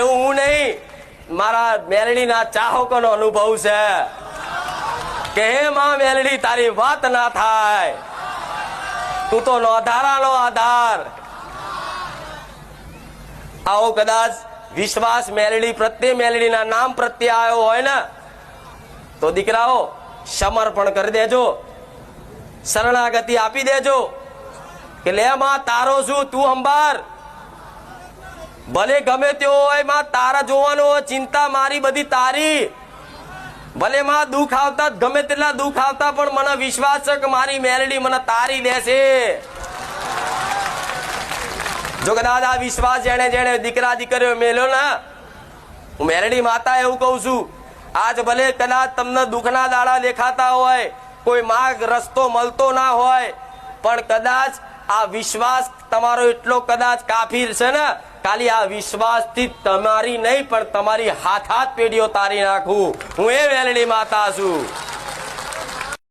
એવું હું નહીં, મારા મેલડીના ચાહકોનો અનુભવ છે કે હે માં મેલડી તારી વાત ના થાય, તું તો નોંધારાનો આધાર. આવો કદાચ વિશ્વાસ મેલડી પ્રત્યે, મેલડીના નામ પ્રત્યે આવ્યો હોય ને તો દીકરાઓ સમર્પણ કરી દેજો, શરણાગતિ આપી દેજો કે લે માં તારો છું, તું અંબાર. ભલે ગમે તેવો હોય માં તારા જોવાનો હોય, ચિંતા મારી બધી તારી. ભલે માં દુઃખ આવતા, ગમે તેટલા દુઃખ આવતા, પણ મને વિશ્વાસ છે કે મારી મેલડી મને તારી દેશે. જો કદાચ આ વિશ્વાસ જેને જેને દીકરા દીકરીઓ મેલ્યો ને, હું મેલડી માતા એવું કહું છું, આજ ભલે કદાચ તમને દુઃખના દાડા દેખાતા હોય, કોઈ માર્ગ રસ્તો મળતો ના હોય, પણ કદાચ આ વિશ્વાસ તમારો એટલો કદાચ કાફી છે ને, ખાલી આ વિશ્વાસથી તમારી નહીં પણ તમારી હાથ પેઢીઓ તારી નાખું. હું એ મેલડી માતા છું.